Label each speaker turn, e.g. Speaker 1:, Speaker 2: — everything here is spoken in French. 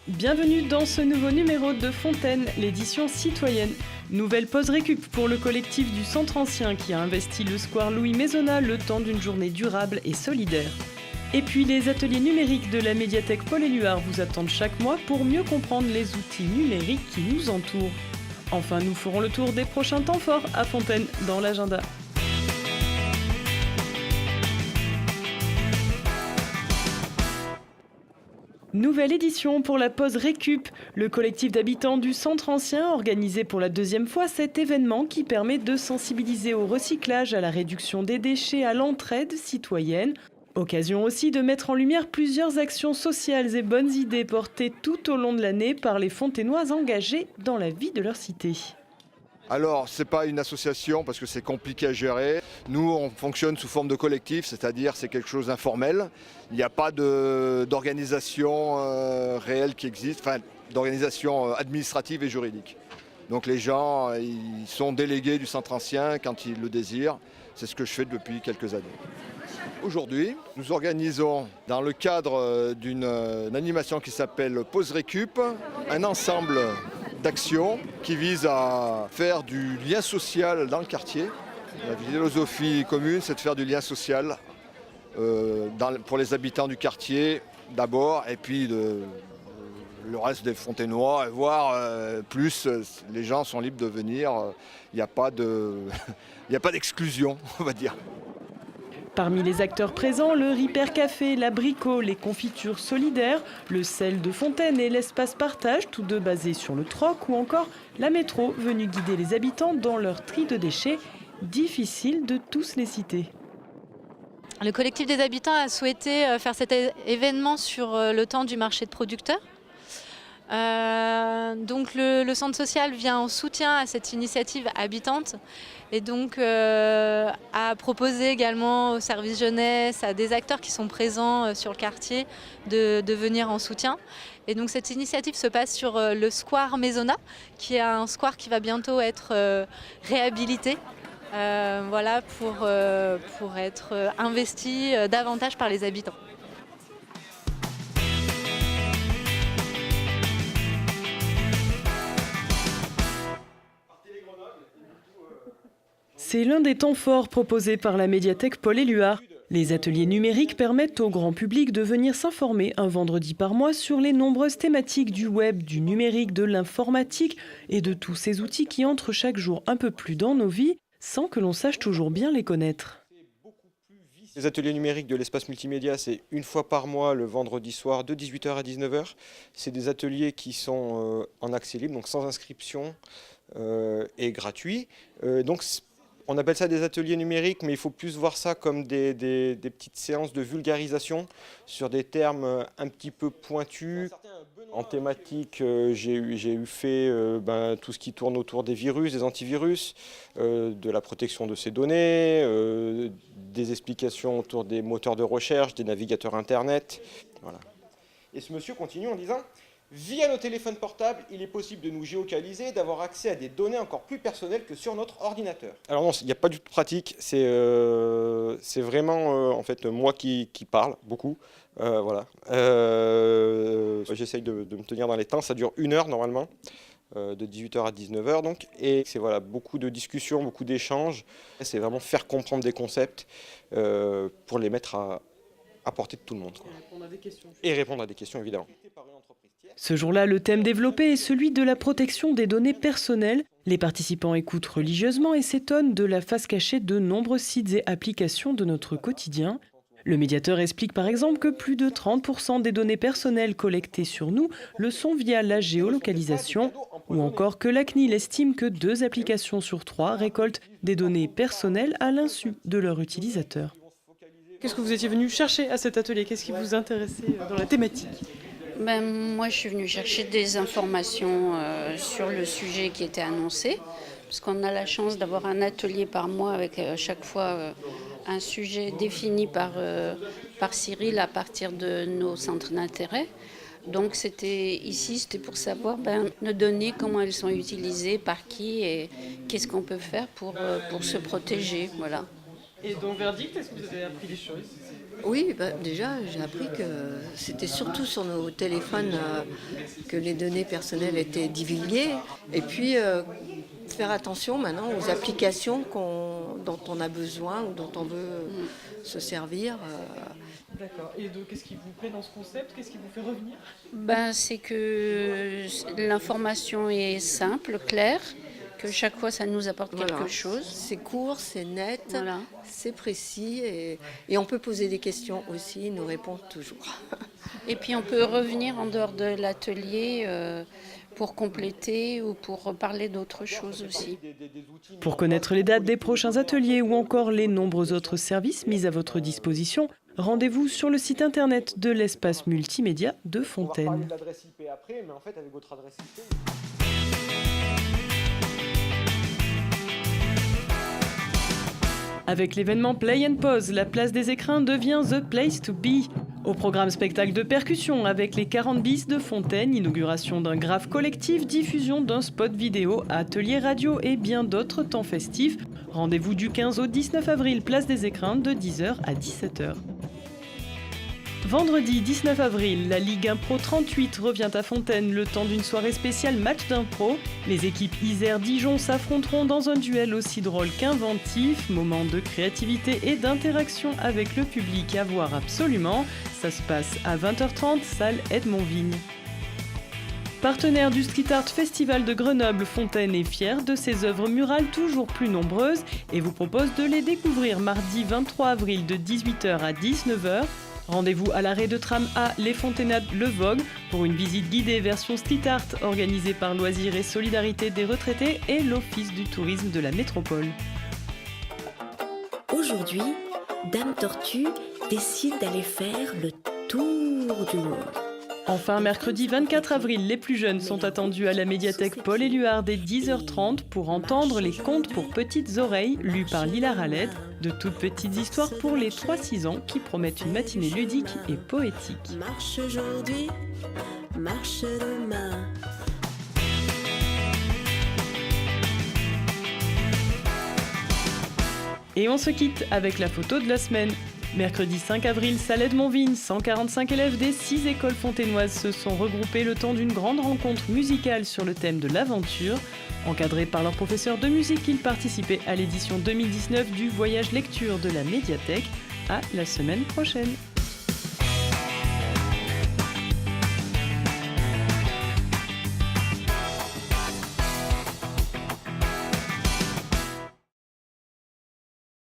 Speaker 1: Bienvenue dans ce nouveau numéro de Fontaine, l'édition citoyenne. Nouvelle pause récup pour le collectif du Centre Ancien qui a investi le square Louis Maisonnat le temps d'une journée durable et solidaire. Et puis les ateliers numériques de la médiathèque Paul-Éluard vous attendent chaque mois pour mieux comprendre les outils numériques qui nous entourent. Enfin, nous ferons le tour des prochains temps forts à Fontaine dans l'agenda. Nouvelle édition pour la pause récup. Le collectif d'habitants du Centre Ancien organisé pour la deuxième fois cet événement qui permet de sensibiliser au recyclage, à la réduction des déchets, à l'entraide citoyenne. Occasion aussi de mettre en lumière plusieurs actions sociales et bonnes idées portées tout au long de l'année par les Fontainois engagés dans la vie de leur cité.
Speaker 2: Alors, ce n'est pas une association parce que c'est compliqué à gérer. Nous, on fonctionne sous forme de collectif, c'est-à-dire c'est quelque chose d'informel. Il n'y a pas d'organisation réelle qui existe, enfin d'organisation administrative et juridique. Donc les gens, ils sont délégués du Centre Ancien quand ils le désirent. C'est ce que je fais depuis quelques années. Aujourd'hui, nous organisons dans le cadre d'une animation qui s'appelle Pause Récup, un ensemble d'actions qui visent à faire du lien social dans le quartier. La philosophie commune, c'est de faire du lien social pour les habitants du quartier d'abord, et puis le reste des Fontainois, voire plus, les gens sont libres de venir. Il n'y a pas d'exclusion, on va dire.
Speaker 1: Parmi les acteurs présents, le Ripper Café, l'Abricot, les confitures solidaires, le sel de Fontaine et l'espace partage, tous deux basés sur le troc, ou encore la métro, venue guider les habitants dans leur tri de déchets. Difficile de tous les citer.
Speaker 3: Le collectif des habitants a souhaité faire cet événement sur le temps du marché de producteurs. Donc le centre social vient en soutien à cette initiative habitante et donc a proposé également au service jeunesse, à des acteurs qui sont présents sur le quartier de venir en soutien. Et donc cette initiative se passe sur le square Maisonnat, qui est un square qui va bientôt être réhabilité. Voilà, pour être investi davantage par les habitants.
Speaker 1: C'est l'un des temps forts proposés par la médiathèque Paul-Éluard. Les ateliers numériques permettent au grand public de venir s'informer un vendredi par mois sur les nombreuses thématiques du web, du numérique, de l'informatique et de tous ces outils qui entrent chaque jour un peu plus dans nos vies sans que l'on sache toujours bien les connaître.
Speaker 4: Les ateliers numériques de l'espace multimédia, c'est une fois par mois, le vendredi soir, de 18h à 19h. C'est des ateliers qui sont en accès libre, donc sans inscription et gratuits. Donc, on appelle ça des ateliers numériques, mais il faut plus voir ça comme des petites séances de vulgarisation sur des termes un petit peu pointus. En thématique, j'ai fait tout ce qui tourne autour des virus, des antivirus, de la protection de ces données, des explications autour des moteurs de recherche, des navigateurs Internet. Voilà. Et ce monsieur continue en disant: via nos téléphones portables, il est possible de nous géolocaliser, d'avoir accès à des données encore plus personnelles que sur notre ordinateur. Alors non, il n'y a pas du tout de pratique, c'est vraiment en fait moi qui parle beaucoup. Voilà. J'essaye de me tenir dans les temps, ça dure 1 heure normalement, de 18h à 19h donc. Et c'est voilà, beaucoup de discussions, beaucoup d'échanges. C'est vraiment faire comprendre des concepts pour les mettre à portée de tout le monde. Quoi. Et répondre à des questions évidemment.
Speaker 1: Ce jour-là, le thème développé est celui de la protection des données personnelles. Les participants écoutent religieusement et s'étonnent de la face cachée de nombreux sites et applications de notre quotidien. Le médiateur explique par exemple que plus de 30% des données personnelles collectées sur nous le sont via la géolocalisation, ou encore que la CNIL estime que 2 applications sur 3 récoltent des données personnelles à l'insu de leurs utilisateurs. Qu'est-ce que vous étiez venu chercher à cet atelier? Qu'est-ce qui vous intéressait dans la thématique?
Speaker 5: Moi, je suis venue chercher des informations sur le sujet qui était annoncé, parce qu'on a la chance d'avoir un atelier par mois avec chaque fois un sujet défini par Cyril à partir de nos centres d'intérêt. Donc c'était pour savoir nos données, comment elles sont utilisées, par qui et qu'est-ce qu'on peut faire pour se protéger. Voilà.
Speaker 1: Et donc verdict, est-ce que vous avez appris des choses?
Speaker 6: Oui, déjà, j'ai appris que c'était surtout sur nos téléphones que les données personnelles étaient divulguées. Et puis, faire attention maintenant aux applications dont on a besoin ou dont on veut se servir.
Speaker 1: D'accord. Et donc, qu'est-ce qui vous plaît dans ce concept? Qu'est-ce qui vous fait revenir?
Speaker 5: C'est que l'information est simple, claire, que chaque fois ça nous apporte quelque chose.
Speaker 6: C'est court, c'est net,
Speaker 5: Voilà.
Speaker 6: c'est précis et on peut poser des questions aussi, ils nous répondent toujours.
Speaker 5: Et puis on peut revenir en dehors de l'atelier pour compléter ou pour parler d'autres choses aussi.
Speaker 1: Pour connaître les dates des prochains ateliers ou encore les nombreux autres services mis à votre disposition, rendez-vous sur le site internet de l'espace multimédia de
Speaker 4: On va reparler
Speaker 1: Fontaine.
Speaker 4: de l'adresse IP après, mais en fait avec votre adresse IP...
Speaker 1: Avec l'événement Play and Pause, la place des écrins devient The Place to Be. Au programme spectacle de percussion avec les 40 bis de Fontaine, inauguration d'un graphe collectif, diffusion d'un spot vidéo, atelier radio et bien d'autres temps festifs. Rendez-vous du 15 au 19 avril, place des écrins de 10h à 17h. Vendredi 19 avril, la Ligue 1 Pro 38 revient à Fontaine le temps d'une soirée spéciale match d'impro. Les équipes Isère-Dijon s'affronteront dans un duel aussi drôle qu'inventif, moment de créativité et d'interaction avec le public à voir absolument. Ça se passe à 20h30, salle Edmond Vigne. Partenaire du Street Art Festival de Grenoble, Fontaine est fière de ses œuvres murales toujours plus nombreuses et vous propose de les découvrir mardi 23 avril de 18h à 19h. Rendez-vous à l'arrêt de tram A Les Fontainades Le Vogue pour une visite guidée version street art organisée par Loisirs et Solidarité des Retraités et l'Office du Tourisme de la Métropole.
Speaker 7: Aujourd'hui, Dame Tortue décide d'aller faire le tour du monde.
Speaker 1: Enfin, mercredi 24 avril, les plus jeunes sont attendus à la médiathèque Paul Éluard dès 10h30 pour entendre les contes pour petites oreilles lus par Lila Raled, de toutes petites histoires pour les 3-6 ans qui promettent une matinée ludique et poétique.
Speaker 7: Marche aujourd'hui, marche demain.
Speaker 1: Et on se quitte avec la photo de la semaine. Mercredi 5 avril, salle Edmond-Vigne, 145 élèves des 6 écoles fontainoises se sont regroupés le temps d'une grande rencontre musicale sur le thème de l'aventure. Encadrés par leur professeur de musique, ils participaient à l'édition 2019 du voyage lecture de la médiathèque. À la semaine prochaine.